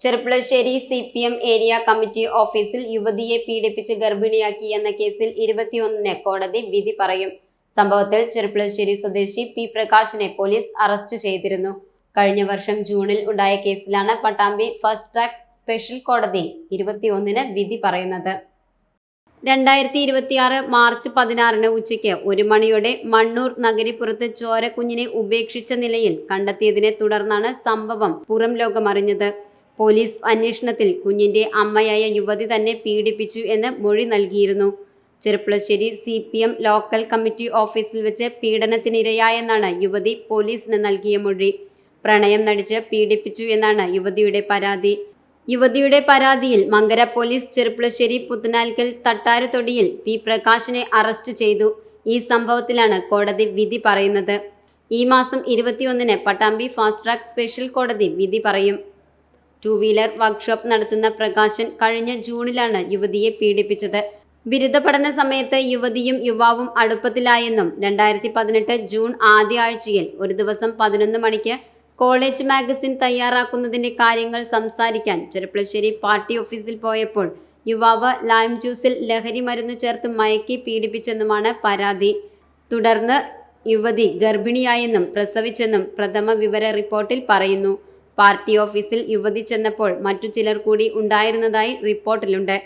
Cherpulassery CPM area committee ഓഫീസിൽ യുവതിയെ പീഡിപ്പിച്ച് ഗർഭിണിയാക്കി എന്ന കേസിൽ 21-ന് കോടതി വിധി പറയും. സംഭവത്തിൽ ചെർപ്പുളശ്ശേരി സ്വദേശി P. പ്രകാശിനെ പോലീസ് അറസ്റ്റ് ചെയ്തിരുന്നു. കഴിഞ്ഞ വർഷം ജൂണിൽ ഉണ്ടായ കേസിലാണ് പട്ടാമ്പി ഫസ്റ്റ് ട്രാക്ക് സ്പെഷ്യൽ കോടതി 21-ന് വിധി പറയുന്നത്. 2026 മാർച്ച് 16-ന് ഉച്ചയ്ക്ക് 1 മണിയോടെ മണ്ണൂർ നഗരിപ്പുറത്ത് ചോരക്കുഞ്ഞിനെ ഉപേക്ഷിച്ച നിലയിൽ കണ്ടെത്തിയതിനെ തുടർന്നാണ് സംഭവം പുറം ലോകമറിഞ്ഞത്. പോലീസ് അന്വേഷണത്തിൽ കുഞ്ഞിന്റെ അമ്മയായ യുവതി തന്നെ പീഡിപ്പിച്ചു എന്ന് മൊഴി നൽകിയിരുന്നു. ചെർപ്പുളശ്ശേരി CPM ലോക്കൽ കമ്മിറ്റി ഓഫീസിൽ വെച്ച് പീഡനത്തിനിരയായെന്നാണ് യുവതി പോലീസിന് നൽകിയ മൊഴി. പ്രണയം നടിച്ച് പീഡിപ്പിച്ചു എന്നാണ് യുവതിയുടെ പരാതി. യുവതിയുടെ പരാതിയിൽ മങ്കര പോലീസ് ചെർപ്പുളശ്ശേരി പുത്തനാൽക്കൽ തട്ടാരുതൊടിയിൽ P. പ്രകാശിനെ അറസ്റ്റ് ചെയ്തു. ഈ സംഭവത്തിലാണ് കോടതി വിധി പറയുന്നത്. ഈ മാസം 21-ന് പട്ടാമ്പി ഫാസ്റ്റ് ട്രാക്ക് സ്പെഷ്യൽ കോടതി വിധി പറയും. 2 വീലർ വർക്ക്ഷോപ്പ് നടത്തുന്ന പ്രകാശൻ കഴിഞ്ഞ ജൂണിലാണ് യുവതിയെ പീഡിപ്പിച്ചത്. ബിരുദ പഠന സമയത്ത് യുവതിയും യുവാവും അടുപ്പത്തിലായെന്നും 2018 ജൂൺ ആദ്യ ആഴ്ചയിൽ ഒരു ദിവസം 11 മണിക്ക് കോളേജ് മാഗസിൻ തയ്യാറാക്കുന്നതിന്റെ കാര്യങ്ങൾ സംസാരിക്കാൻ ചെർപ്പുളശ്ശേരി പാർട്ടി ഓഫീസിൽ പോയപ്പോൾ യുവാവ് ലൈം ജ്യൂസിൽ ലഹരി മരുന്ന് ചേർത്ത് മയക്കി പീഡിപ്പിച്ചെന്നുമാണ് പരാതി. തുടർന്ന് യുവതി ഗർഭിണിയായെന്നും പ്രസവിച്ചെന്നും പ്രഥമ വിവര റിപ്പോർട്ടിൽ പറയുന്നു. പാർട്ടി ഓഫീസിൽ യുവതി ചെന്നപ്പോൾ മറ്റു ചിലർ കൂടി ഉണ്ടായിരുന്നതായി റിപ്പോർട്ടിലുണ്ട്.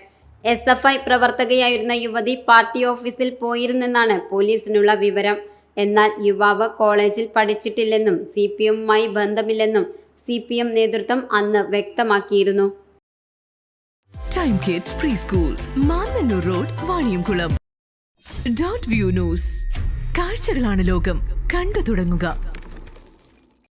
SFI പ്രവർത്തകയായിരുന്ന യുവതി പാർട്ടി ഓഫീസിൽ പോയിരുന്നെന്നാണ് പോലീസിനുള്ള വിവരം. എന്നാൽ യുവാവ് കോളേജിൽ പഠിച്ചിട്ടില്ലെന്നും CPMുമായി ബന്ധമില്ലെന്നും CPM നേതൃത്വം അന്ന് വ്യക്തമാക്കിയിരുന്നു. Time kids pre school, Mannannur road, Vaniyamkulam. .view news. കാഴ്ചകളാണ് ലോകം, കണ്ടു തുടങ്ങുക.